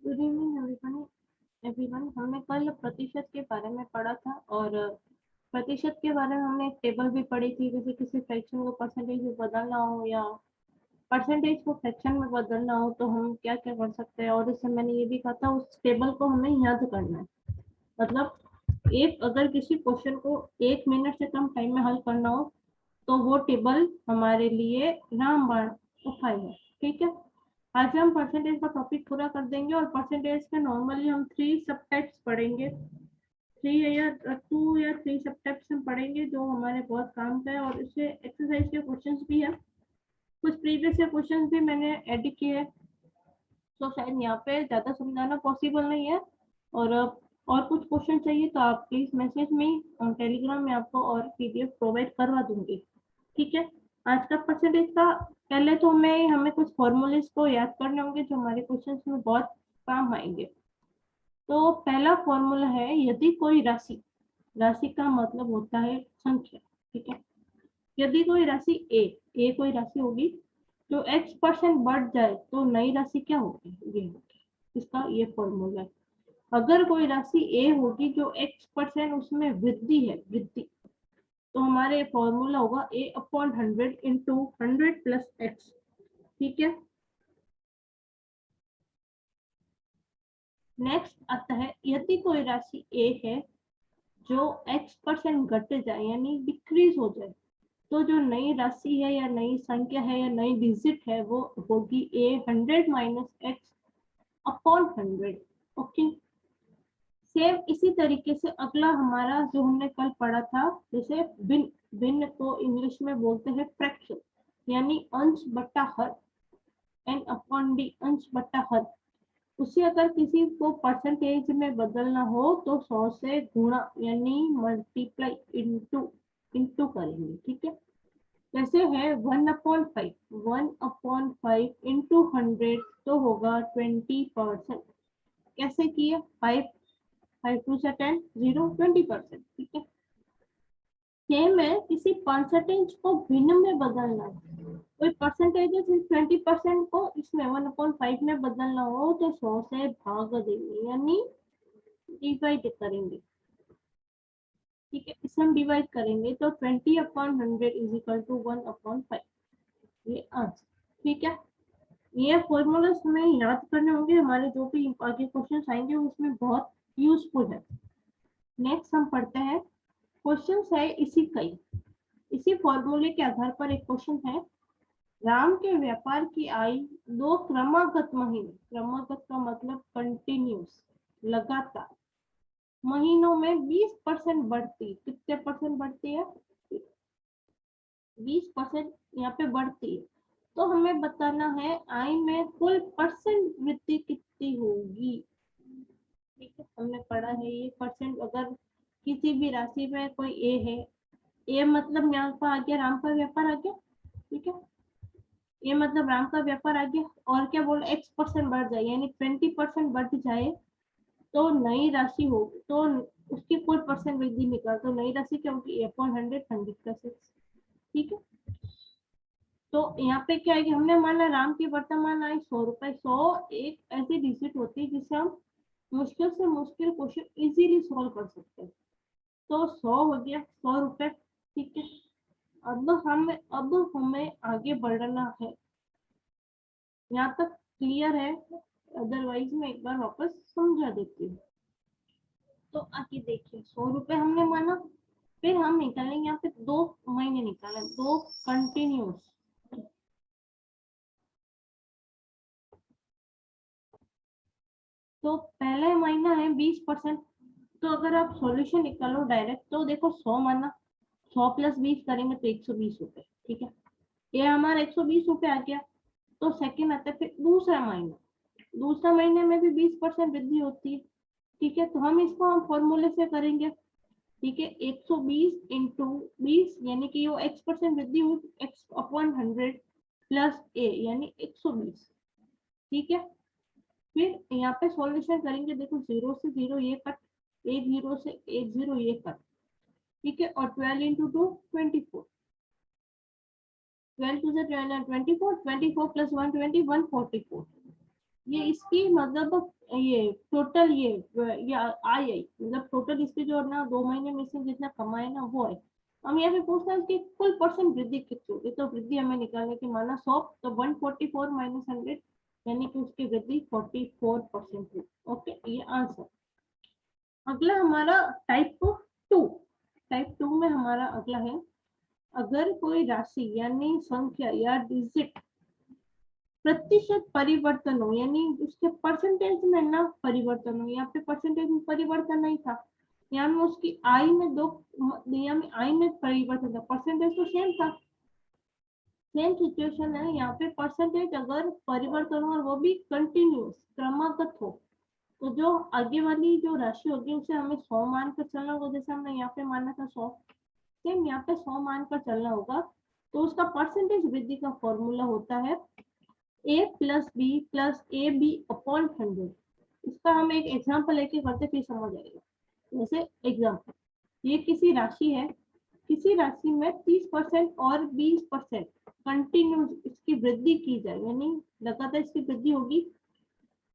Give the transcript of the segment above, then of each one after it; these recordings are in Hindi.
Good evening everyone. हमने कल प्रतिशत के बारे में पढ़ा था और प्रतिशत के बारे में हमने एक टेबल भी पढ़ी थी। जैसे किसी फ्रैक्शन को परसेंटेज में बदलना हो या परसेंटेज को फ्रैक्शन में बदलना हो तो हम क्या क्या कर सकते हैं। और उससे मैंने ये भी कहा था उस टेबल को हमें याद करना है। मतलब एक अगर किसी क्वेश्चन को 1 मिनट से कम टाइम में हल करना हो तो वो टेबल हमारे लिए रामबाण उपाय है। ठीक है, आज हम परसेंटेज का टॉपिक पूरा कर देंगे और परसेंटेज के नॉर्मली हम 3 सब टाइप्स पढ़ेंगे। 3 या 2 या 3 सब टाइप्स हम पढ़ेंगे जो हमारे बहुत काम का है और इससे एक्सरसाइज के क्वेश्चंस भी है। कुछ प्रीवियस क्वेश्चंस भी मैंने ऐड किए हैं तो शायद यहाँ पे ज्यादा समझाना पॉसिबल नहीं है। और कुछ क्वेश्चन चाहिए तो आप प्लीज मैसेज में टेलीग्राम में आपको और पीडीएफ प्रोवाइड करवा दूंगी। ठीक है, आज का परसेंटेज का पहले तो हमें कुछ फॉर्मूलेस को याद करने होंगे जो हमारे क्वेश्चंस में बहुत काम आएंगे। तो पहला फॉर्मूला है, यदि कोई राशि, राशि का मतलब होता है संख्या। ठीक है, यदि कोई राशि ए कोई राशि होगी जो x% बढ़ जाए तो नई राशि क्या होगी, ये होगी। इसका ये फॉर्मूला है। अगर कोई राशि ए होगी जो x% उसमें वृद्धि है, वृद्धि, तो हमारे फॉर्मूला होगा a/100 इंटू 100 प्लस x। ठीक है, नेक्स्ट आता है, यदि कोई राशि ए है जो x% घट जाए यानी डिक्रीज हो जाए तो जो नई राशि है या नई संख्या है या नई डिजिट है वो होगी a100 minus x/100। Okay, same इसी तरीके से अगला हमारा जो हमने कल पढ़ा था, जैसे भिन्न, भिन्न को इंग्लिश में बोलते हैं फ्रैक्शन, यानी अंश बटा हर, n/d, अंश बटा हर। उसे अगर किसी को परसेंटेज में बदलना हो तो 100 से गुणा यानी मल्टीप्लाई इंटू करेंगे। ठीक है, जैसे है 1/5, 1/5 इंटू 100 तो होगा 20%। कैसे किए, 5 2 से 10, 0, 20%। ठीक है, सेम है, किसी परसेंटेज को भिन्न में बदलना है। कोई परसेंटेज है 20% को इसमें 1/5 में बदलना हो तो 100 से भाग देंगे यानी डिवाइड करेंगे। ठीक है, इसे हम डिवाइड करेंगे तो 20/100 इज इक्वल टू 1/5, ये आंसर। ठीक है, ये फॉर्मूलास हमें याद करने होंगे, हमारे जो भी आगे क्वेश्चन आएंगे उसमें बहुत यूजफुल है। नेक्स्ट हम पढ़ते हैं, क्वेश्चन है इसी कई, इसी फॉर्मूले के आधार पर एक क्वेश्चन है, राम के व्यापार की आय 2 क्रमागत महीने, क्रमागत का मतलब कंटिन्यूस, लगातार महीनों में 20% बढ़ती, कितने परसेंट बढ़ती है, 20% यहाँ पे बढ़ती है। तो हमें बताना है आय में कुल परसेंट वृद्धि कितनी होगी। ठीक है, हमने पढ़ा है ये परसेंट, अगर किसी भी राशि में कोई ए है, ए मतलब यहाँ पर आ गया राम का व्यापार आ गया। ठीक है, ये मतलब राम का व्यापार आ गया और क्या बोल x% बढ़ जाए यानी 20% बढ़ जाए तो नई राशि हो, तो उसकी कुल परसेंट वृद्धि निकाल तो नई राशि क्या होगी, a/100, 100 प्लस x। ठीक है, तो यहाँ पे क्या है कि हमने माना राम की वर्तमान आय 100 रुपए। 100 एक ऐसी डिजिट होती है जिसे हम मुश्किल से मुश्किल क्वेश्चन इजीली सॉल्व कर सकते हैं। तो 100 हो गया, 100 रुपए। ठीक है, अब हमें आगे बढ़ना है। यहाँ तक क्लियर है, अदरवाइज मैं एक बार वापस समझा देती हूँ। तो आगे देखिए, 100 रुपए हमने माना, फिर हम निकालेंगे यहाँ पे 2 महीने निकाले, 2 कंटिन्यूस। तो पहला महीना है 20%, तो अगर आप सॉल्यूशन निकालो डायरेक्ट तो देखो 100 माना, 100 प्लस 20 करेंगे तो 120 रुपए। ठीक है, ये हमारा 120 रुपए आ गया। तो सेकेंड आता है फिर दूसरा महीना, दूसरा महीने में भी 20% वृद्धि होती है। ठीक है, तो हम इसको हम फॉर्मूले से करेंगे। ठीक है, 120 इंटू 20 यानी कि वो x% वृद्धि हुई x/100 प्लस a यानी 120। ठीक है, फिर यहाँ पे सॉल्यूशन करेंगे, देखो 0 से 0 ये कट, 10 से 80 ये कट। ठीक है, और 12 इंटू 2 24, 12 टू से 24, 24 प्लस 120 144। ये इसकी मतलब ये टोटल ये आई मतलब टोटल इसके जो ना 2 महीने में से जितना कमाए ना वो है। हम यहाँ पे पूछते हैं कि कुल परसेंट वृद्धि कितनी होगी, तो वृद्धि हमें निकालने की माना 100, तो 144 माइनस 100 यानी कि उसकी वृद्धि 44% हुई। ओके, ये आंसर। अगला हमारा टाइप 2। टाइप 2 में हमारा अगला है, अगर कोई राशि यानी संख्या या डिजिट प्रतिशत परिवर्तन हो, यानी उसके परसेंटेज में ना परिवर्तन हो, यहाँ पे परसेंटेज में परिवर्तन नहीं था, यहाँ में उसकी आई में दो, यहाँ में आई में परिवर्तन था, परसेंटेज तो सेम था। सेम सिचुएशन है यहाँ पे, परसेंटेज अगर परिवर्तन हो और वो भी कंटिन्यूस क्रमागत हो, तो जो आगे वाली जो राशि होगी उसे हमें 100 मान कर चलना होगा, जैसे हमने यहाँ पे माना था 100, सेम यहाँ पे 100 मान कर चलना होगा। तो उसका परसेंटेज वृद्धि का फॉर्मूला होता है A plus B plus A B upon 100। इसका हम एक एग्जाम्पल लेके करते फिर समझ आएगा। जैसे एग्जाम्पल, ये किसी राशि है, किसी राशि में 30% और 20% कंटिन्यू इसकी वृद्धि की जाए, यानी लगातार इसकी वृद्धि होगी,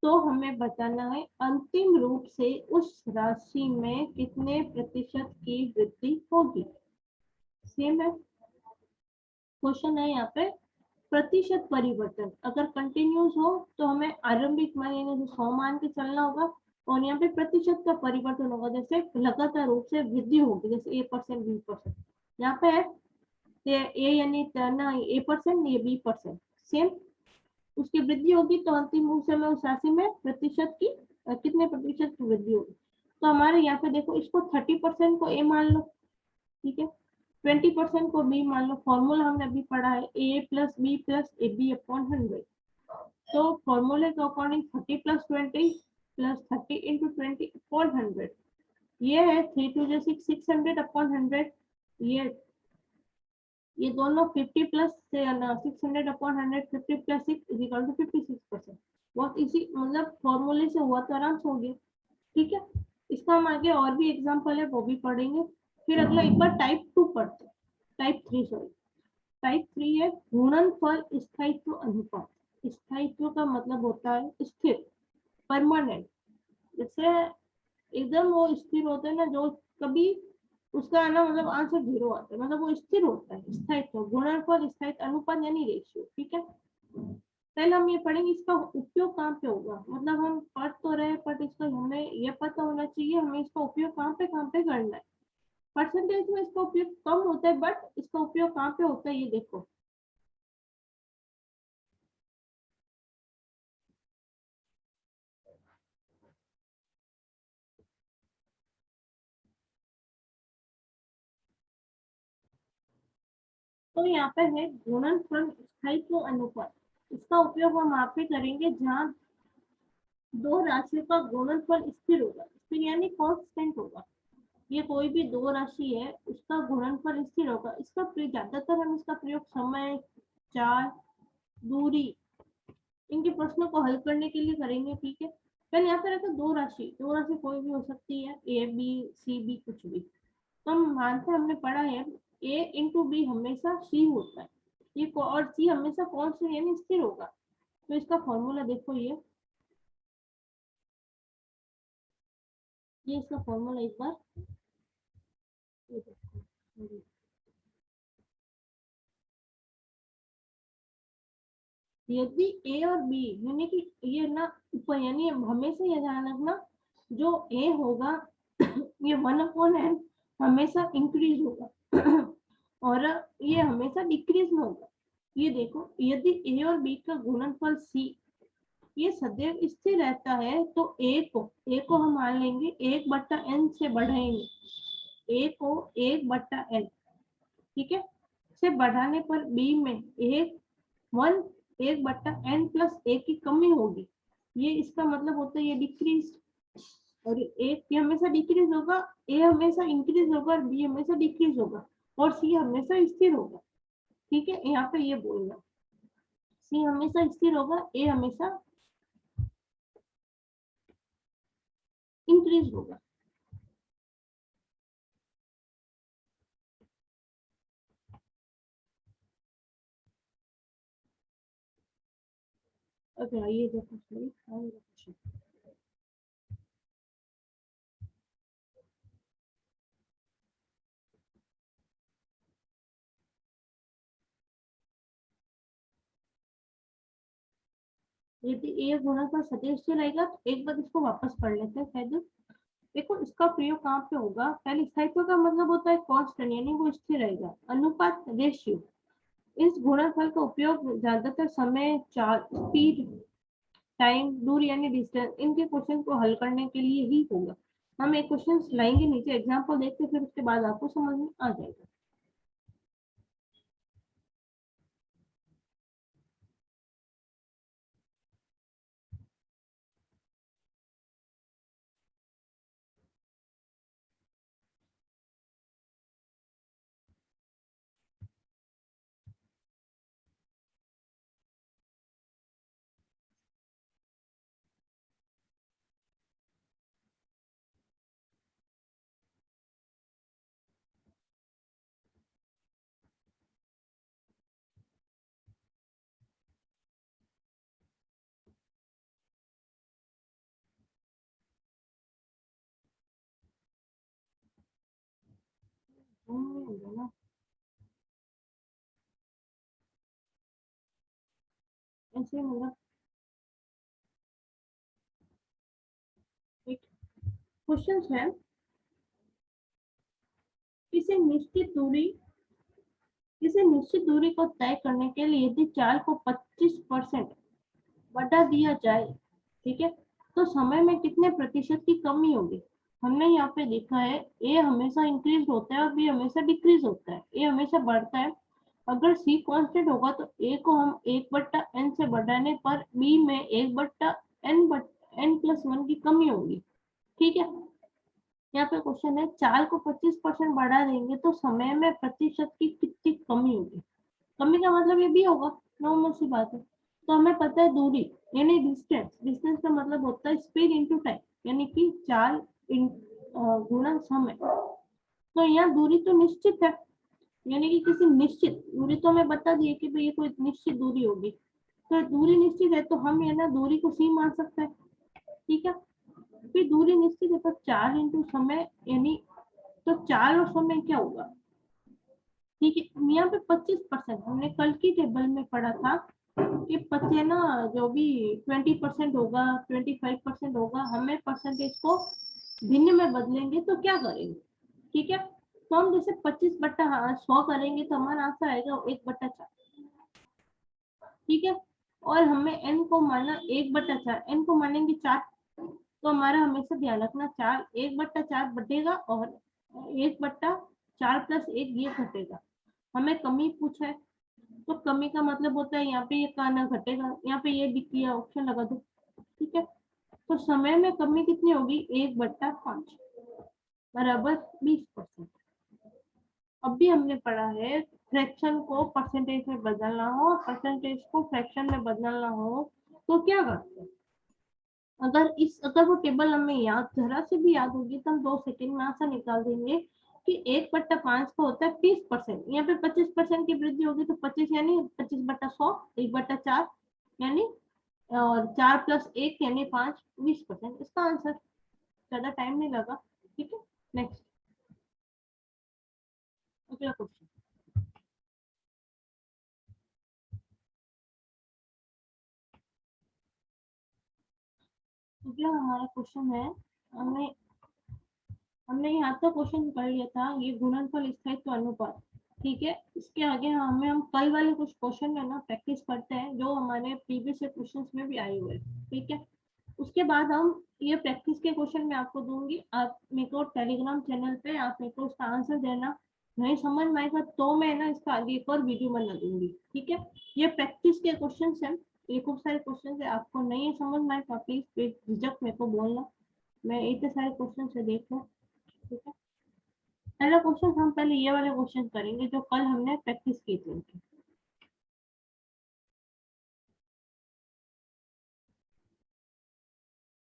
तो हमें बताना है अंतिम रूप से उस राशि में कितने प्रतिशत की वृद्धि होगी। सेम है क्वेश्चन है यहाँ पे, प्रतिशत परिवर्तन अगर कंटिन्यूस हो तो हमें आरंभिक मान यानी 100 मान के चलना होगा, और यहाँ पे प्रतिशत का परिवर्तन होगा, जैसे लगातार रूप से वृद्धि होगी, जैसे A% B%। यहाँ पे है ए यानी ना A%, ये B%, सेम उसकी वृद्धि होगी, तो अंतिम रूप से हमें उस राशि में प्रतिशत की कितने प्रतिशत की वृद्धि होगी। तो हमारे यहाँ पे देखो, इसको 30% को ए मान लो, ठीक है, 20% को बी मान लो। फॉर्मूला हमने अभी पढ़ा है A plus B plus A B upon 100। तो फॉर्मूले के according 30 plus 20 plus 30 into 20 upon 100, ये है 3 टू 6, 600 अपॉन 100। ये दोनों 50 plus 600 upon 100, 50 plus 6 is equal to 56%। बहुत इसी मतलब फॉर्मूले से हुआ तो आराम से हो गया, ठीक है। इसका हम आगे और भी एग्जांपल है वो भी पढ़ेंगे। फिर अगला एक बार टाइप 2 पढ़ते हैं, टाइप 3 सॉरी। टाइप 3 है गुणनफल स्थायित्व अनुपात। स्थायित्व का मतलब होता है स्थिर, परमानेंट, जैसे एकदम वो स्थिर होते हैं ना, जो कभी उसका है ना मतलब आंसर 0 आता है, मतलब वो स्थिर होता है। स्थायित्व, गुणनफल, स्थायित्व अनुपात यानी रेशियो, ठीक है। पहले हम ये पढ़ेंगे इसका उपयोग कहाँ पे होगा, मतलब हम पढ़ तो रहे बट इसका हमें ये पता होना चाहिए हमें इसका उपयोग कहाँ पे करना है। परसेंटेज में इसका उपयोग कम होता है, बट इसका उपयोग कहाँ पे होता है ये देखो। तो यहाँ पे है गुणनफल स्थायित्व अनुपात। इसका उपयोग हम वहाँ पे करेंगे जहाँ दो राशियों का गुणनफल स्थिर होगा, स्थिर यानी कांस्टेंट होगा। ये कोई भी दो राशि है उसका गुणनफल स्थिर होगा। इसका ज्यादातर हम इसका प्रयोग समय, चाल, दूरी, इनके प्रश्नों को हल करने के लिए करेंगे, ठीक है। पहले यहाँ पे रहता दो राशि कोई भी हो सकती है, ए बी सी बी कुछ भी। तो हम मानते हमने पढ़ा है ए इंटू बी हमेशा सी होता है, ये और सी हमेशा कौन से यानी स्थिर होगा। तो इसका फॉर्मूला देखो, ये इसका फॉर्मूला एक बार ये देखो। यदि ए और बी यानी कि ये ना ऊपर, यानी हमेशा ये ध्यान रखना, जो ए होगा ये 1/n हमेशा इंक्रीज होगा और ये हमेशा डिक्रीज में होगा। ये देखो, यदि ए और बी का गुणनफल सी ये सदैव स्थिर रहता है, तो ए को हम मान लेंगे 1/n से बढ़ाएंगे, ए को 1/n, ठीक है, से बढ़ाने पर बी में एक 1/n+1 की कमी होगी। ये इसका मतलब होता है ये डिक्रीज, और एक ये हमेशा डिक्रीज होगा, ए हमेशा इंक्रीज होगा और बी हमेशा डिक्रीज होगा, और सी हमेशा स्थिर होगा, ठीक है। यहाँ पे ये बोलना, सी हमेशा स्थिर होगा, ए हमेशा इंक्रीज होगा। ओके, ये देखो सॉरी, यदि ए गुणनफल सदिश रहेगा तो एक बार इसको वापस पढ़ लेते हैं शायद। देखो इसका प्रयोग कहाँ पे होगा, पहले स्थायित्व का मतलब होता है कांस्टेंट, यानी वो स्थिर रहेगा, अनुपात रेशियो। इस गुणनफल का उपयोग ज्यादातर समय, चार्ज, स्पीड, टाइम, दूर यानी डिस्टेंस, इनके क्वेश्चन को हल करने के लिए ही होगा। हम एक क्वेश्चन लाएंगे नीचे एग्जांपल देखते, फिर उसके बाद आपको समझ में आ जाएगा। ना ऐसे मतलब एक क्वेश्चन है, किसी निश्चित दूरी किसी निश्चित दूरी को तय करने के लिए यदि चाल को 25% बढ़ा दिया जाए, ठीक है, तो समय में कितने प्रतिशत की कमी होगी। हमने यहाँ पे देखा है ए हमेशा इंक्रीज होता है और बी हमेशा डिक्रीज होता है, ए हमेशा बढ़ता है। अगर सी कांस्टेंट होगा तो ए को हम 1/n से बढ़ाने पर बी में 1/n+1 की कमी होगी, ठीक है। यहाँ पे क्वेश्चन है चाल को 25% बढ़ा देंगे तो समय में प्रतिशत की कितनी कमी होगी। कमी का मतलब ये भी होगा, नॉर्मल सी बात है। तो हमें पता है दूरी यानी डिस्टेंस, डिस्टेंस का मतलब होता है स्पीड इनटू टाइम, यानी कि चाल गुणा समय। तो यहाँ दूरी तो निश्चित है, यानी कि किसी निश्चित दूरी तो हमें बता दिए कि भाई ये कोई निश्चित दूरी होगी। तो दूरी निश्चित है तो हम ये ना दूरी को सी मान सकते हैं, ठीक है। फिर दूरी निश्चित है तो चाल इंटू समय, यानी तो चाल और समय क्या होगा, ठीक है। यहाँ पे 25% हमने कल की टेबल में पढ़ा था कि पचे ना जो भी 20% होगा, 25% होगा, हमें परसेंटेज को भिन्न में बदलेंगे तो क्या करेंगे, ठीक है। तो हम जैसे 25/100 करेंगे तो हमारा आंसर आएगा 1/4, ठीक है। और हमें n को माना 1/4, n को मानेंगे 4, तो हमारा हमेशा ध्यान रखना 4 1/4 बढ़ेगा और 1/4+1 ये घटेगा। हमें कमी पूछा है तो कमी का मतलब होता है यहाँ पे ये काना घटेगा, यहाँ पे ये दिख गया ऑप्शन लगा दो, ठीक है। तो समय में कमी कितनी होगी 1/5 बराबर 20%। अब भी हमने पढ़ा है फ्रैक्शन को परसेंटेज में बदलना हो, परसेंटेज को फ्रैक्शन में बदलना हो तो क्या करते हैं। अगर वो टेबल हमें याद जरा से भी याद होगी तो हम 2 सेकंड में आंसर निकाल देंगे कि 1/5 का होता है 30%, यहाँ पे 25% की वृद्धि होगी तो 25 यानी 25/100, 1/4 यानी, और 4+1 यानी 5, 20%। इसका आंसर, ज्यादा टाइम नहीं लगा, ठीक है। नेक्स्ट, अगला क्वेश्चन। अगला हमारा क्वेश्चन है, हमने हमने यहाँ तक क्वेश्चन कर लिया था ये गुणनफल स्थायित्व अनुपात, ठीक है। इसके आगे हम कल वाले कुछ क्वेश्चन है ना प्रैक्टिस करते हैं जो हमारे प्रीवियस क्वेश्चन में भी आए हुए हैं, ठीक है। उसके बाद हम ये प्रैक्टिस के क्वेश्चन मैं आपको दूंगी, आप मेरे को टेलीग्राम चैनल पे आप मेरे को उसका आंसर देना। नहीं समझ में आएगा तो मैं ना इसका आगे एक और वीडियो बना दूंगी, ठीक है। ये प्रैक्टिस के क्वेश्चन है, ये खूब सारे क्वेश्चन है, आपको नहीं समझ में आएगा प्लीज बेझिझक मेरे को बोलना, मैं इतने सारे क्वेश्चन से देख लूँ, ठीक है। पहला क्वेश्चन हम पहले ये वाले क्वेश्चन करेंगे जो कल हमने प्रैक्टिस की थी उनकी।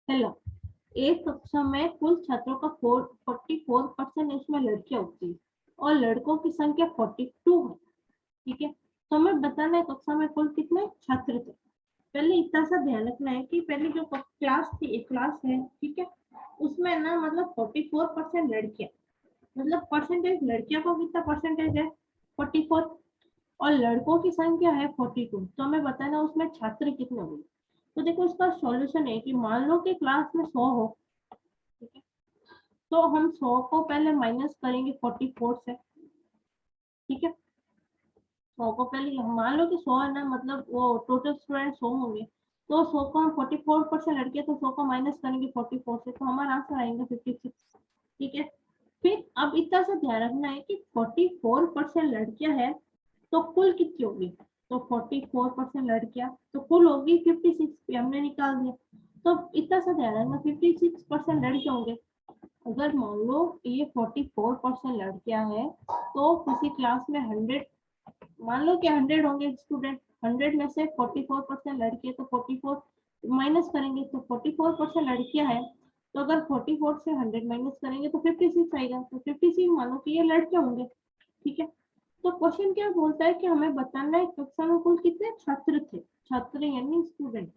हेलो, एक कक्षा में कुल छात्रों का 44% इसमें लड़कियां होती है और लड़कों की संख्या 42 है, ठीक है। तो हमें बताना है कक्षा में कुल कितने छात्र थे। पहले इतना सा ध्यान रखना है कि पहले जो क्लास थी, एक क्लास है, ठीक है, उसमें ना मतलब 44% लड़कियां, मतलब परसेंटेज लड़कियों का कितना परसेंटेज है 44, और लड़कों की संख्या है 42, तो हमें बताना उसमें छात्र कितने होंगे। तो देखो इसका सॉल्यूशन है कि मान लो कि क्लास में 100 हो, ठीक है, तो हम 100 को पहले माइनस करेंगे 44 से, ठीक है। 100 को पहले मान लो कि 100 है ना, मतलब वो टोटल स्टूडेंट 100 होंगे, तो 100 को हम 44% लड़के, तो 100 को माइनस करेंगे 44 से, तो हमारा आंसर आएगा 56, ठीक है। फिर अब इतना सा ध्यान रखना है कि 44% लड़कियां हैं, तो कुल कितनी होगी, तो 44% लड़कियां तो कुल होगी 56, भी हमने निकाल दिया। तो इतना सा ध्यान रखना 56% लड़के होंगे। अगर मान लो ये 44% लड़कियां हैं, तो किसी क्लास में 100, मान लो कि 100 होंगे स्टूडेंट, 100 में से 44% लड़के, तो 44 माइनस करेंगे तो 44% लड़कियां हैं, तो अगर 44 से 100 माइनस करेंगे तो 56 आएगा, तो 56 मानो कि ये लड़के होंगे, ठीक है। तो क्वेश्चन क्या बोलता है कि हमें बताना है कक्षा में कुल कितने छात्र थे, छात्र यानी स्टूडेंट।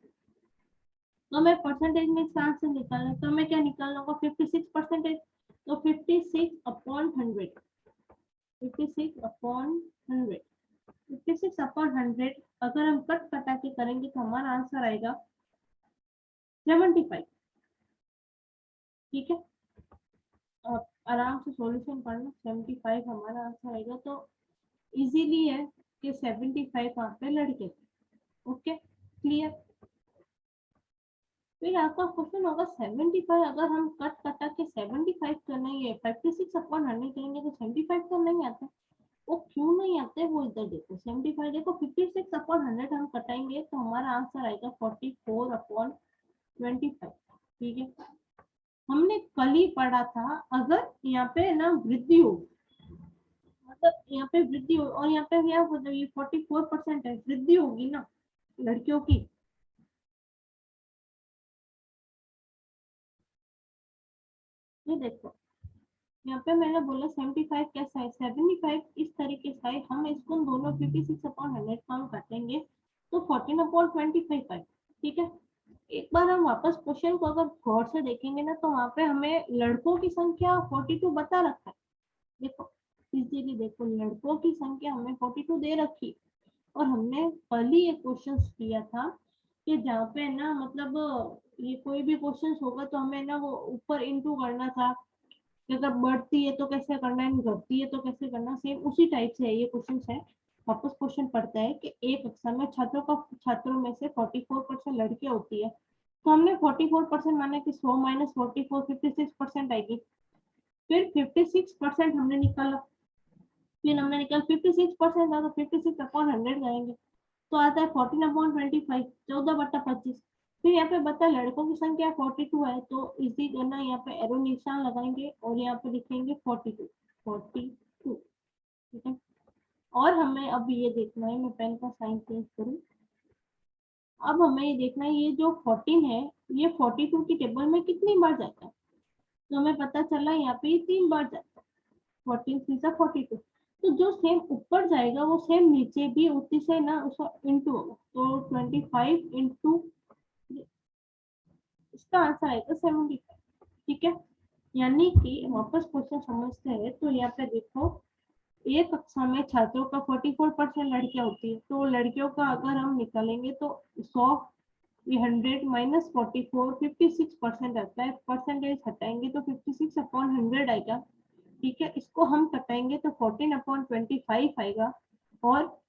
तो हमें परसेंटेज में इसका आंसर निकालना है, तो हमें क्या निकालना होगा 56%, तो 56 अपॉन 100, 56 अपॉन 100, 56 अपॉन 100 अगर हम कट कटा के करेंगे तो हमारा आंसर आएगा 75, ठीक है। आप आराम से सॉल्यूशन करना, 75 हमारा आंसर आएगा। तो इजीली है कि 75 वहां पे लड़के थे, ओके क्लियर। फिर आपका क्वेश्चन होगा 75 अगर हम कट कटा के 75 करना है, 56 अपॉन 100 करेंगे तो 75 तो नहीं आता, वो क्यों नहीं आते वो इधर देखो, 75 देखो 56 अपॉन 100 हम कटाएंगे तो हमारा आंसर आएगा 44 अपॉन 25, ठीक है। हमने कल ही पढ़ा था अगर यहाँ पे ना वृद्धि हो, मतलब यहाँ पे वृद्धि हो और यहाँ पे क्या मतलब ये 44% है, वृद्धि होगी ना लड़कियों की, ये देखो यहाँ पे मैंने बोला 75 कैसा है, 75 इस तरीके से है, हम इसको दोनों 56 अपॉन 100 काम काटेंगे तो 14 अपॉन 25 है, ठीक है। एक बार हम वापस क्वेश्चन को अगर गौर से देखेंगे ना, तो वहां पे हमें लड़कों की संख्या 42 बता रखा है, देखो इजीली देखो लड़कों की संख्या हमें 42 दे रखी, और हमने कल ही एक क्वेश्चन किया था कि जहाँ पे ना मतलब ये कोई भी क्वेश्चन होगा तो हमें ना वो ऊपर इंटू करना था कि अगर बढ़ती है तो कैसे करना है, घटती है तो कैसे करना, सेम उसी टाइप से है ये क्वेश्चन है। वापस क्वेश्चन पढ़ता है कि एक कक्षा में छात्रों में से 44% लड़कियां होती है, तो हमने 44% माना कि 100 माइनस 44 56% आएगी। फिर 56% हमने निकाला, फिर हमने निकाल 56% था तो 56 अपॉन 100 करेंगे तो आता है 14 अपॉन 25, 14/25। फिर यहाँ पे बता लड़कों की संख्या 42 है, तो इसी करना यहाँ पे एरो निशान लगाएंगे और यहाँ पे लिखेंगे 42, 42, ठीक है। और हमें अब ये देखना है, मैं पेन का साइन चेंज करूँ, अब हमें ये देखना है ये जो 14 है ये 42 की टेबल में कितनी बार जाता है, तो हमें पता चला यहाँ पे 3 बार जाता है, 14 3 42, तो जो सेम ऊपर जाएगा वो सेम नीचे भी उसी से ना उसका इंटू होगा, तो 25 इंटू, इसका आंसर आएगा 75, ठीक है। यानी कि वापस क्वेश्चन समझते हैं तो यहाँ पे देखो एक कक्षा में छात्रों का 44% लड़कियां होती है, तो लड़कियों का अगर हम निकालेंगे तो 100 100 माइनस 44 56% आता है, परसेंटेज हटाएंगे तो 56 अपॉन 100 आएगा, ठीक है। इसको हम कटाएंगे तो 14 अपॉन 25 आएगा, और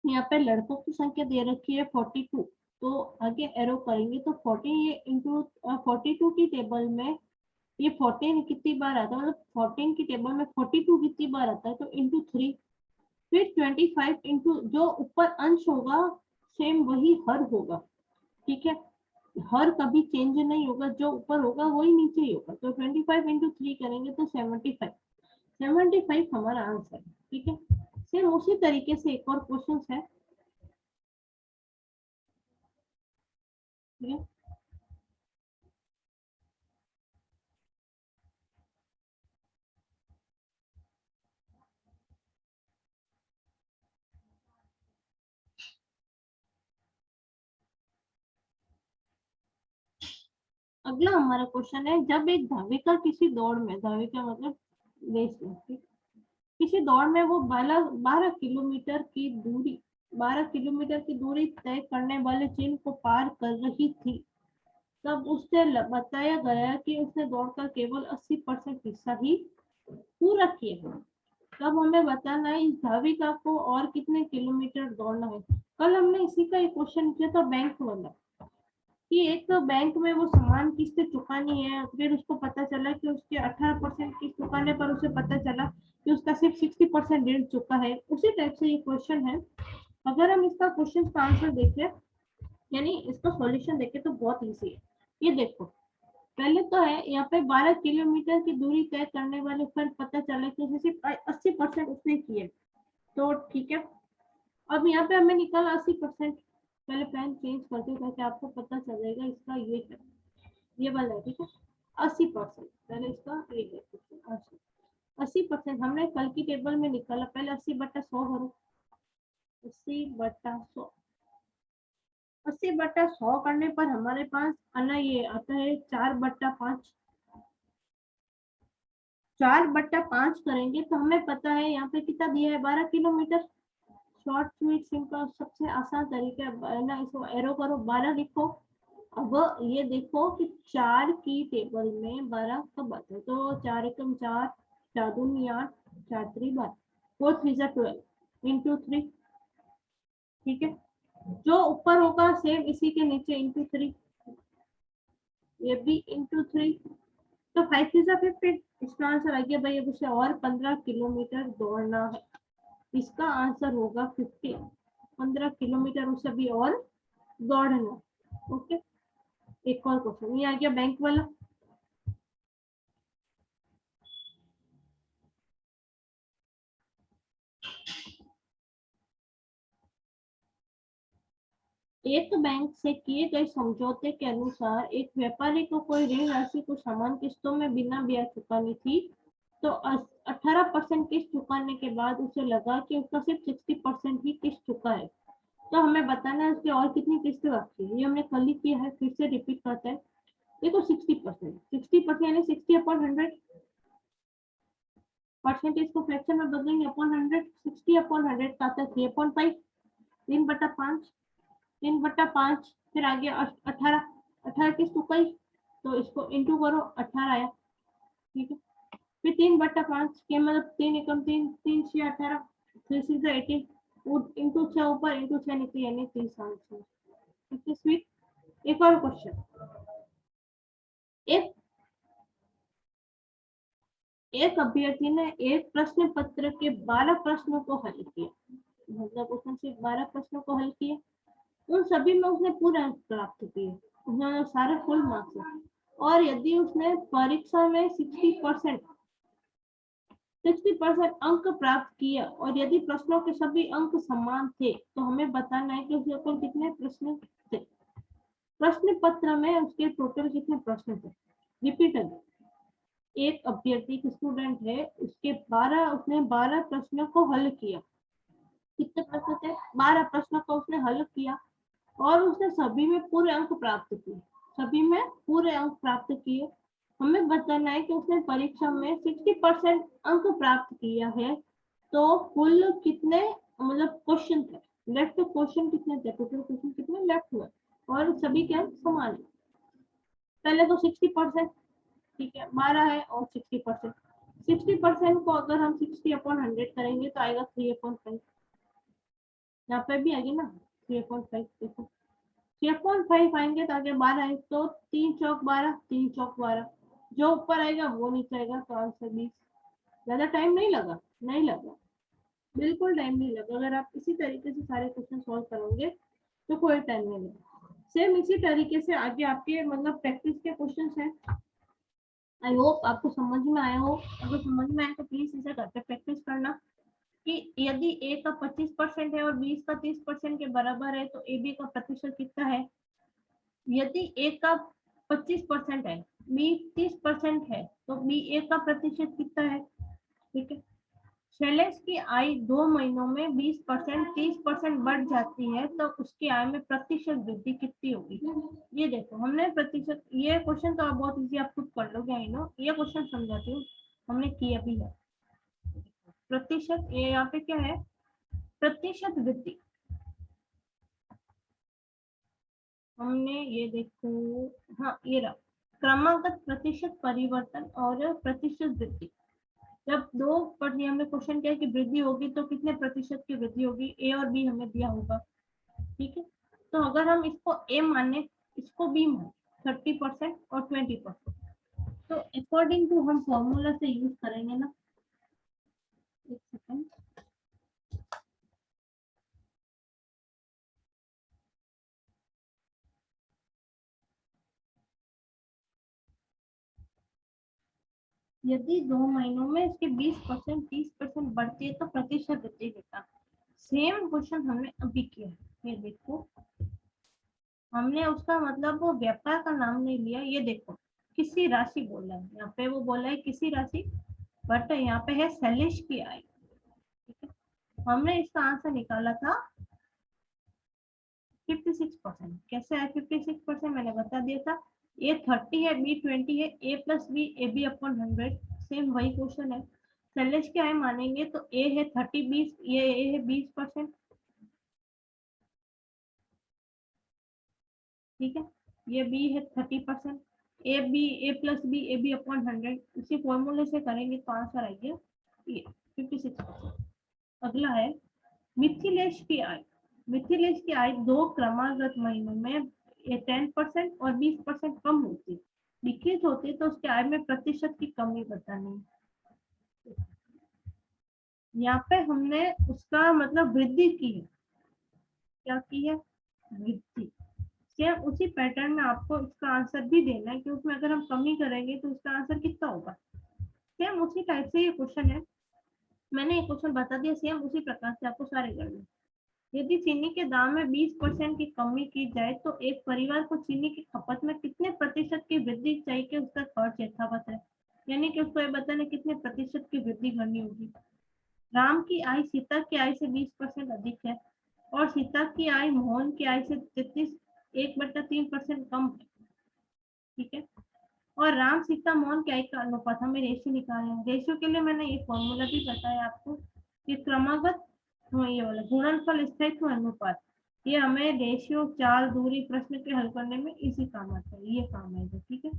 यहाँ पे लड़कों की संख्या दे रखी है 42, तो आगे एरो करेंगे तो 14 ये इंटू 42 की टेबल में ये 14 कितनी बार आता है, मतलब 14 की टेबल में 42 कितनी बार आता है तो इंटू 3, फिर 25 इंटू जो ऊपर अंश होगा सेम वही हर होगा, ठीक है। हर कभी चेंज नहीं होगा, जो ऊपर होगा वही नीचे ही होगा, तो 25 इंटू 3 करेंगे तो 75, 75 हमारा आंसर, ठीक है। सेम उसी तरीके से एक और क्वेश्चन है, ठीक है। अगला हमारा क्वेश्चन है जब एक धाविका किसी दौड़ में, धाविका मतलब रेस में, किसी दौड़ में वो 12 किलोमीटर की दूरी 12 किलोमीटर की दूरी तय करने वाले चिन्ह को पार कर रही थी, तब उससे बताया गया कि उसने दौड़ का केवल 80% हिस्सा ही पूरा किया। तब हमें बताना है इस धाविका को और कितने किलोमीटर दौड़ना है। कल हमने इसी का एक क्वेश्चन किया था बैंक वाला, कि एक तो बैंक में वो सामान किस्त चुकानी है, फिर उसको पता चला कि उसके 18% किस्त चुकाने पर उसे पता चला कि उसका सिर्फ 60% ऋण चुका है। उसी टाइप से ये क्वेश्चन है। अगर हम इसका क्वेश्चन का आंसर देखें, यानी इसका सॉल्यूशन देखें, तो बहुत इजी है। ये देखो, पहले तो है यहाँ पे 12 किलोमीटर की दूरी तय करने वाले पर पता चला कि उसे सिर्फ 80% उसने किए, तो ठीक है। अब यहाँ पे हमें निकाला 80%। पहले पेन चेंज करते हैं ताकि आपको पता चल जाएगा इसका ये है, ये वाला है, ठीक है। 80%, पहले इसका ये है 80%। हमने कल की टेबल में निकाला, पहले 80/100 करो। 80/100, 80/100 करने पर हमारे पास आना ये आता है 4/5। 4/5 करेंगे तो हमें पता है यहाँ पे कितना दिया है, 12 किलोमीटर। शॉर्ट स्वीट सिंपल सबसे आसान तरीका है ना, इसको एरो करो, 12 लिखो। अब ये देखो कि 4 की टेबल में 12 कब आता है, तो 4 एकम 4, 4 दूनी 8, 4 3 12, 4 3 12 इंटू 3, ठीक है। जो ऊपर होगा सेम इसी के नीचे इंटू 3, ये भी इंटू 3, तो 5 3 15। इसका आंसर आ गया भाई। अब उसे और 15 किलोमीटर दौड़ना है, इसका आंसर होगा 15। 15 किलोमीटर उसे अभी और दौड़ना। ओके, एक और क्वेश्चन, ये आ गया बैंक वाला। एक बैंक से किए गए समझौते के अनुसार एक व्यापारी को कोई ऋण राशि को समान किस्तों में बिना ब्याज चुकानी थी, तो 18% किस्त चुकाने के बाद उसे लगा कि उसका सिर्फ 60% ही किस्त चुका है, तो हमें बताना है उसकी और कितनी किस्तें बाकी है। ये हमने कल ही किया है, फिर से रिपीट करते हैं। देखो 60%, 60% यानी 60/100। परसेंटेज को फ्रैक्शन में बदलेंगे अपॉन 100। 60/100 का आता है 3/5, 3/5, 3/5। फिर आ गया 18, 18 किस चुकाई, तो इसको इंटू करो, 18 आया, ठीक है। फिर 3/5 के मतलब 3 एकम 3, 3 6 18, 3 6 18, इंटू 6 ऊपर, इंटू 6 नीचे, यानी 30 आंसर। ठीक है स्वीट। एक और क्वेश्चन, एक एक अभ्यर्थी ने एक प्रश्न पत्र के 12 प्रश्नों को हल किया, मतलब उसने सिर्फ 12 प्रश्नों को हल किया, उन सभी में उसने पूरे अंक प्राप्त किए, उसने सारे फुल मार्क्स। और यदि उसने परीक्षा में 60% अंक प्राप्त किया, और यदि प्रश्नों के सभी अंक समान थे, तो हमें बताना है कि उसके कुल कितने प्रश्न थे। प्रश्न पत्र में उसके टोटल कितने प्रश्न थे। रिपीट अगेन, एक अभ्यर्थी स्टूडेंट है, उसने 12 प्रश्नों को हल किया। कितने प्रश्न थे, 12 प्रश्नों को उसने हल किया, और उसने सभी में पूरे अंक प्राप्त किए, सभी में पूरे अंक प्राप्त किए। हमें बताना है कि उसने परीक्षा में 60% अंक प्राप्त किया है, तो कुल कितने मतलब क्वेश्चन थे, लेफ्ट क्वेश्चन कितने थे, टोटल क्वेश्चन कितने लेफ्ट हुए, और सभी के अंक समान है। पहले तो 60%, ठीक है, 12 है और 60%। 60% को अगर हम 60/100 करेंगे तो आएगा 3/5। यहाँ पे भी आएगी ना 3/5, देखो 3/5 आएंगे तो आगे 12 है, तो 3 चौक 12, 3 चौक 12, जो ऊपर आएगा वो नीचे आएगा, तो आंसर 20। ज्यादा टाइम नहीं लगा, नहीं लगा, बिल्कुल टाइम नहीं लगा। अगर आप इसी तरीके से सारे क्वेश्चन सॉल्व करोगे तो कोई टाइम नहीं लगा। सेम इसी तरीके से आगे आपके मतलब प्रैक्टिस के क्वेश्चन हैं। आई होप आपको समझ में आया हो, अगर समझ में आए तो प्लीज इसे घर पे प्रैक्टिस करना, कि यदि ए का 25% है और बी का 30% के बराबर है, तो ए बी का प्रतिशत कितना है। यदि ए का 25% है, बी 30% है, तो बी ए का प्रतिशत कितना है, ठीक है। शैलेश की आय 2 महीनों में 20%, 30% बढ़ जाती है, तो उसकी आय में प्रतिशत वृद्धि कितनी होगी। ये देखो हमने प्रतिशत, ये क्वेश्चन तो आप बहुत इजी आप खुद कर लोगे, आई नो। ये क्वेश्चन समझाती हूँ, हमने किया भी है। प्रतिशत, ये यहाँ पे क्या है, प्रतिशत वृद्धि, हमने ये देखो, हाँ ये रहा, क्रमागत प्रतिशत परिवर्तन और प्रतिशत वृद्धि। जब दो पर हमने क्वेश्चन किया कि वृद्धि होगी तो कितने प्रतिशत की वृद्धि होगी, ए और बी हमें दिया होगा, ठीक है। तो अगर हम इसको ए माने, इसको बी माने, 30% और 20%, तो अकॉर्डिंग टू हम फॉर्मूला से यूज करेंगे ना, एक सेकंड, यदि 2 महीनों में इसके 20% 30% बढ़ती है तो प्रतिशत वृद्धि देता। सेम क्वेश्चन हमने अभी किया है, ये देखो, हमने उसका मतलब वो व्यापार का नाम नहीं लिया, ये देखो किसी राशि बोला है, यहाँ पे वो बोला है किसी राशि, बट यहाँ पे है शैलेश की आय, ठीक है। हमने इसका आंसर निकाला था 56%। कैसे आया 56%, मैंने बता दिया था, ए 30 है, बी 20 है, A plus B, A B upon 100, same वही क्वेश्चन है। शैलेश की आय मानेंगे तो ए है 30/20, ये ए है 20%, ठीक है। ये बी है 30%, A B, A plus B, A B upon 100, इसी फॉर्मूले से करेंगे तो आंसर आएगा ये 56%। अगला है मिथिलेश की आय। मिथिलेश की आय 2 क्रमागत महीनों में ये 10% और 20% कम होती है, डिक्रीज होती है, तो उसके आय में प्रतिशत की कमी बतानी है। यहाँ पे हमने उसका मतलब वृद्धि की है, क्या की है, वृद्धि। सेम उसी पैटर्न में आपको इसका आंसर भी देना है कि उसमें अगर हम कमी करेंगे तो उसका आंसर कितना होगा। सेम उसी टाइप से ये क्वेश्चन है, मैंने ये क्वेश्चन बता दिया, सेम उसी प्रकार से आपको सारे करने। यदि चीनी के दाम में 20% की कमी की जाए तो एक परिवार को चीनी की खपत में कितने प्रतिशत की वृद्धि चाहिए कि उसका खर्च यथावत है, यानी कि उसको ये बताना कितने प्रतिशत की वृद्धि करनी होगी। राम की आय सीता की आय से 20% अधिक है और सीता की आय मोहन की आय से 1/3% कम है, ठीक है। और राम सीता मोहन की आय का अनुपात हमें रेशियो निकालना है। रेशियो के लिए मैंने ये फॉर्मूला भी बताया आपको, कि क्रमागत, ये वाला गुणनफल स्थायित्व अनुपात, ये हमें रेशियो, चाल, दूरी, प्रश्न के हल करने में इसी काम आता है, ये काम है, ठीक है।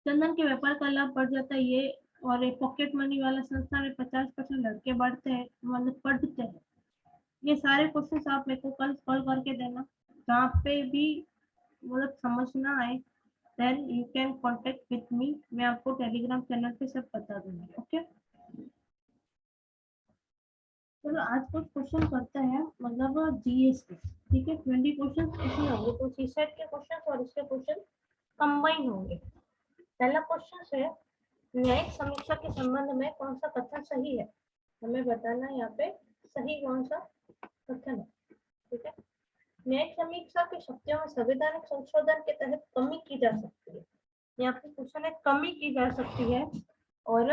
चंदन के व्यापार का लाभ बढ़ जाता है, ये, और एक पॉकेट मनी वाला संस्था में 50% लड़के बढ़ते हैं, मतलब पढ़ते हैं। ये सारे क्वेश्चन आप मेरे को कल कॉल करके देना, जहाँ पे भी मतलब समझ ना आए, then you can contact with me, मैं आपको टेलीग्राम चैनल पे सब बता दूंगी, ओके। चलो आज कुछ क्वेश्चन करते हैं, मतलब जीएस के, ठीक है। 20 क्वेश्चन इसमें होंगे, तो सीसेट के क्वेश्चन और इसके क्वेश्चन कंबाइन होंगे। पहला क्वेश्चन है, न्यायिक समीक्षा के संबंध में कौन सा कथन सही है, हमें बताना है यहाँ पे सही कौन सा कथन है, ठीक है। न्यायिक समीक्षा के शब्दों में संवैधानिक संशोधन के तहत कमी की जा सकती है, यहाँ पे क्वेश्चन है कमी की जा सकती है, और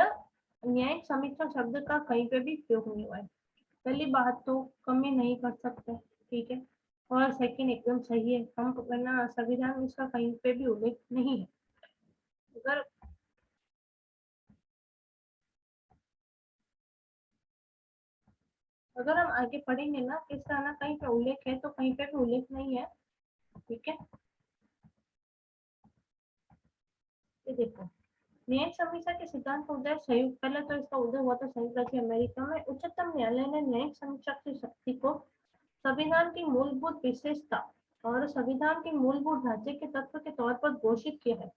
न्यायिक समीक्षा शब्द का कहीं पे भी प्रयोग नहीं हुआ है। पहली बात तो कमी नहीं कर सकते, ठीक है। और सेकंड एकदम सही है, हम वरना संविधान में इसका कहीं पे भी उल्लेख नहीं है। अगर अगर हम आगे पढ़ेंगे ना, इसका ना कहीं पे उल्लेख है तो कहीं पे भी उल्लेख नहीं है, ठीक है। ये देखो, न्यायिक समीक्षा के सिद्धांत का उदय संयुक्त, पहले तो इसका उदय हुआ था संयुक्त राज्य अमेरिका में। उच्चतम न्यायालय ने न्यायिक समीक्षा की शक्ति को संविधान की मूलभूत विशेषता और संविधान के मूलभूत ढांचे के तत्व के तौर पर घोषित किया है।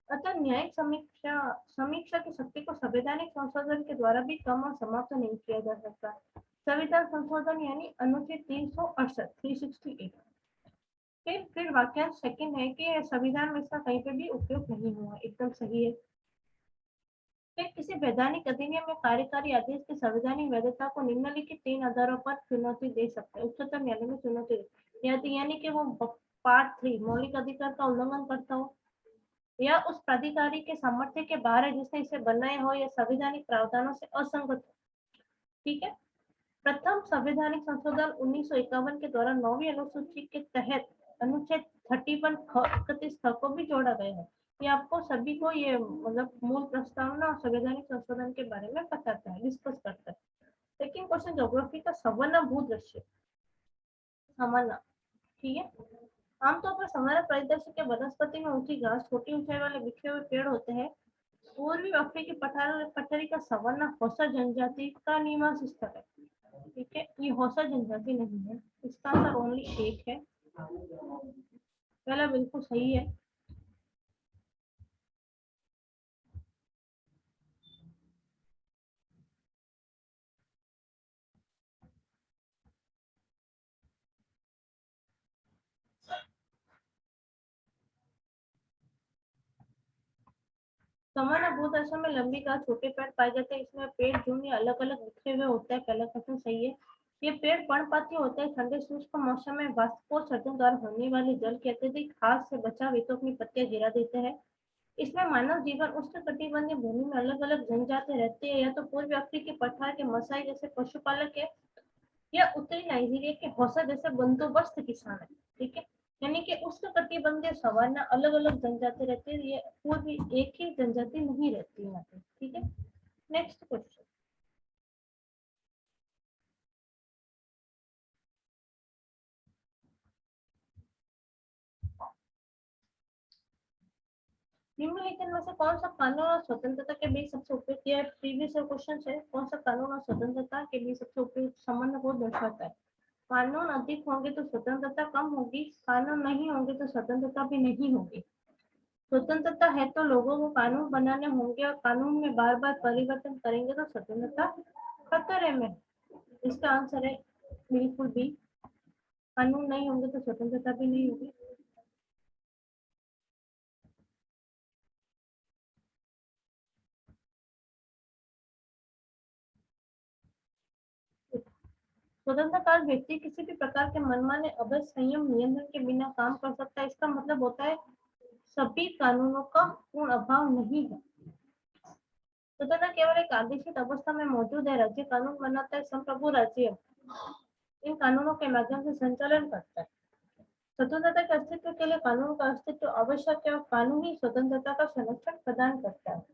अतः न्यायिक समीक्षा समीक्षा की शक्ति को संवैधानिक संशोधन के द्वारा भी कम और समाप्त नहीं किया जा सकता। संविधान संशोधन यानी अनुच्छेद 368, 368। फिर वाक्यांश सेकंड है कि संविधान में इसका कहीं पे भी उपयोग नहीं हुआ, एकदम सही है। फिर किसी वैधानिक अधिनियम में कार्यकारी आदेश की संवैधानिक वैधता को निम्नलिखित 3 आधारों पर चुनौती दे सकते हैं, उच्चतम न्यायालय में चुनौती, यानी कि वो पार्ट 3 मौलिक अधिकार का उल्लंघन करता हो, या उस प्राधिकारी के सामर्थ्य के बाहर है जिसने इसे बनाया हो, या संवैधानिक प्रावधानों से असंगत हो, ठीक है। प्रथम संवैधानिक संशोधन 1951 के द्वारा 9वीं अनुसूची के तहत अनुच्छेद 31 को भी जोड़ा गया है। ये आपको सभी को ये मतलब मूल प्रस्तावना और संवैधानिक संशोधन के बारे में बताता है, डिस्कस करता है। सेकंड क्वेश्चन, ज्योग्राफी का सवर्ण भूदृश्य, समरना, ठीक है। आमतौर पर सवाना परिदृश्य के वनस्पति में ऊंची घास, छोटी ऊंचाई वाले बिखरे हुए पेड़ होते हैं। पूर्वी अफ्रीकी पठारी का सवाना हौसा जनजाति का निवास स्थल है। ठीक है, ये हौसा जनजाति नहीं है, इसका आंसर ओनली एक है, पहला बिल्कुल सही है। सवाना भूत असम में लंबी घास, छोटे पेड़ पाए जाते हैं। इसमें पेड़ झुंड या अलग अलग बिखरे हुए होते हैं, पहला क्वेश्चन सही है। ये पेड़ पर्णपाती होते हैं। ठंडे शुष्क मौसम में वाष्पोत्सर्जन द्वारा होने वाले जल के अत्यधिक घास से बचाव हेतु अपनी पत्तियां गिरा देते हैं। इसमें मानव जीवन उष्णकटिबंधीय भूमि में अलग अलग जनजाति रहती है, या तो पूर्वी अफ्रीकी पठार के मसाई जैसे पशुपालक है, या उत्तरी नाइजीरिया के हौसा जैसे बंदोबस्त किसान है। ठीक है, यानी कि उष्णकटिबंधीय सवाना अलग अलग जनजाति रहती है, ये पूर्वी एक ही जनजाति नहीं रहती है यहाँ पे। ठीक है, नेक्स्ट क्वेश्चन। निम्नलिखित में से कौन सा कानून और स्वतंत्रता के बीच सबसे उपयुक्त, यह प्रीवियस क्वेश्चन है, कौन सा कानून और स्वतंत्रता के बीच सबसे उपयुक्त संबंध को दर्शाता है? कानून अधिक होंगे तो स्वतंत्रता कम होगी, कानून नहीं होंगे तो स्वतंत्रता भी नहीं होगी। स्वतंत्रता है तो लोगों को कानून बनाने होंगे, और कानून में बार बार परिवर्तन करेंगे तो स्वतंत्रता खतरे में। इसका आंसर है बिल्कुल भी, कानून नहीं होंगे तो स्वतंत्रता भी नहीं होगी। स्वतंत्र काल व्यक्ति किसी भी प्रकार के मनमाने अवैध संयम नियंत्रण के बिना काम कर सकता है। इसका मतलब होता है सभी कानूनों का पूर्ण अभाव नहीं है। स्वतंत्रता केवल एक आदेशित अवस्था में मौजूद है। राज्य कानून बनाता है, संप्रभु राज्य इन कानूनों के माध्यम से संचालन करता है। स्वतंत्रता के अस्तित्व के लिए कानून का अस्तित्व आवश्यक है, और कानून ही स्वतंत्रता का संरक्षण प्रदान करता है।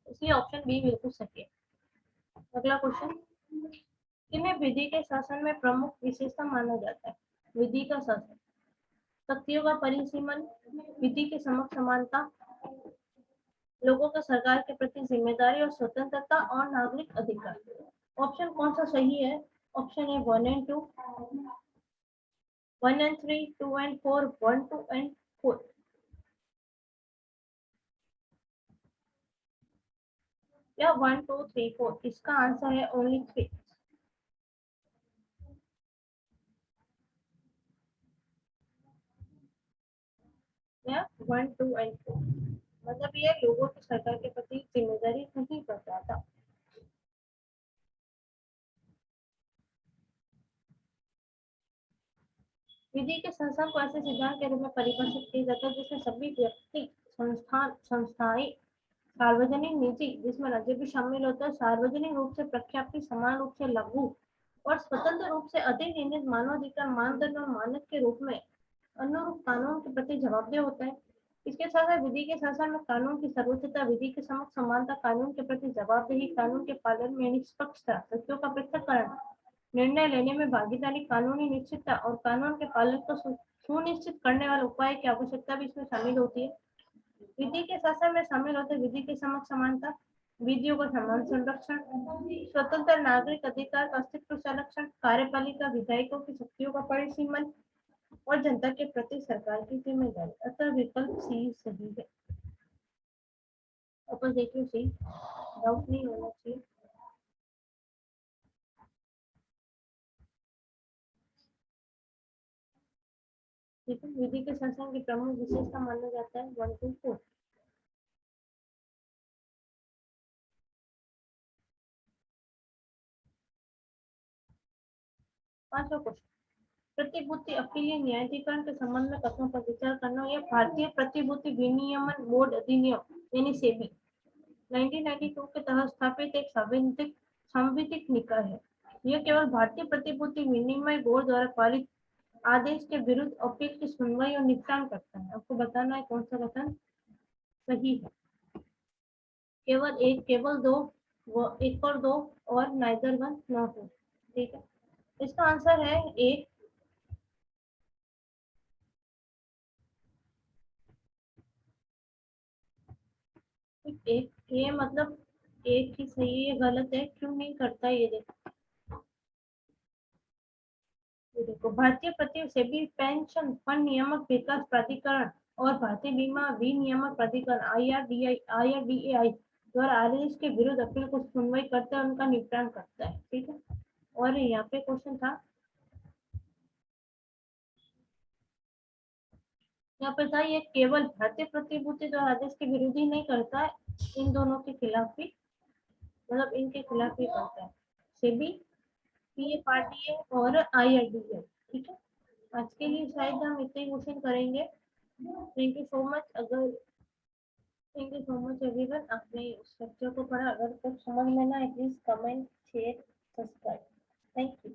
इसलिए ऑप्शन बी बिल्कुल सही है। अगला क्वेश्चन, किन्हें विधि के शासन में प्रमुख विशेषता माना जाता है? विधि का शासन, शक्तियों का परिसीमन, विधि के समक्ष समानता, लोगों का सरकार के प्रति जिम्मेदारी, और स्वतंत्रता और नागरिक अधिकार। ऑप्शन कौन सा सही है? Option A 1 and 2, 1 and 3, 2 and 4, 1, 2 and 4, या 1, 2, 3, 4? इसका आंसर है ओनली 3, या 1, 2 and 4। मतलब ये लोगों की सरकार के प्रति जिम्मेदारी नहीं करता था। विधि के संस्थान को ऐसे सिद्धांत के रूप में परिभाषित किया जाता है जिसमें सभी व्यक्ति, संस्थाएं, सार्वजनिक, निजी, जिसमें राज्य भी शामिल होता है, सार्वजनिक रूप से प्रख्याति, समान रूप से लागू और स्वतंत्र रूप से अधिनिर्मित मानवाधिकार मानदंड और मानक के रूप में अनुरूप कानून के प्रति जवाबदेह होता है। इसके साथ साथ विधि के शासन में कानून की सर्वोच्चता, विधि के समक्ष समानता, कानून के प्रति जवाबदेही, कानून के पालन में निष्पक्षता, तथ्यों का पृथक्करण, निर्णय लेने में भागीदारी, कानूनी निश्चितता और कानून के पालन को सुनिश्चित करने वाले उपाय की आवश्यकता भी इसमें शामिल होती है। विधि के शासन में शामिल होते विधि के समक्ष समानता, विधियों का समान संरक्षण, स्वतंत्र नागरिक अधिकार का अस्तित्व संरक्षण, कार्यपालिका विधायकों की शक्तियों का परिसीमन और जनता के प्रति सरकार की जिम्मेदारी। अतः विकल्प सी सही है। वापस देखिए, सी डाउट नहीं होना चाहिए। ठीक है, विधि के शासन की प्रमुख विशेषता माना जाता है 1, 2, 4। पांचवा क्वेश्चन, प्रतिभूति अपीलीय न्यायाधिकरण के संबंध में कथनों पर विचार करना। यह भारतीय प्रतिभूति विनियमन बोर्ड अधिनियम यानी सेबी 1992 के तहत स्थापित एक सांविधिक निकाय है। यह केवल भारतीय प्रतिभूति विनिमय बोर्ड द्वारा पारित आदेश के विरुद्ध अपील की सुनवाई और निपटान करता है। आपको बताना है कौन सा कथन सही है। केवल एक, केवल दो, एक और दो, और नाइदर वन नॉट वन। ठीक है, इसका आंसर है एक। एक ये मतलब एक ही सही है, ये गलत है, क्यों नहीं करता ये देखो। ये देखो, भारतीय प्रति सेबी पेंशन फंड नियामक विकास प्राधिकरण और भारतीय बीमा विनियामक प्राधिकरण IRDAI द्वारा आरएस के विरुद्ध अपील को सुनवाई करते हैं, उनका निपटान करता है। ठीक है, और यहाँ पे क्वेश्चन था, यहाँ पे था ये केवल भारतीय प्रतिभूति द्वारा आदेश के विरुद्ध ही नहीं करता है, इन दोनों के खिलाफ भी, मतलब इनके खिलाफ भी करता है, सेबी, PFRDA और IRDA। ठीक है, आज के लिए शायद हम इतने ही क्वेश्चन करेंगे। Thank you so much. अगर thank you so much everyone, आपने स्ट्रक्चर को पढ़ा, अगर कुछ समझ में ना आए please comment, share, subscribe. Thank you.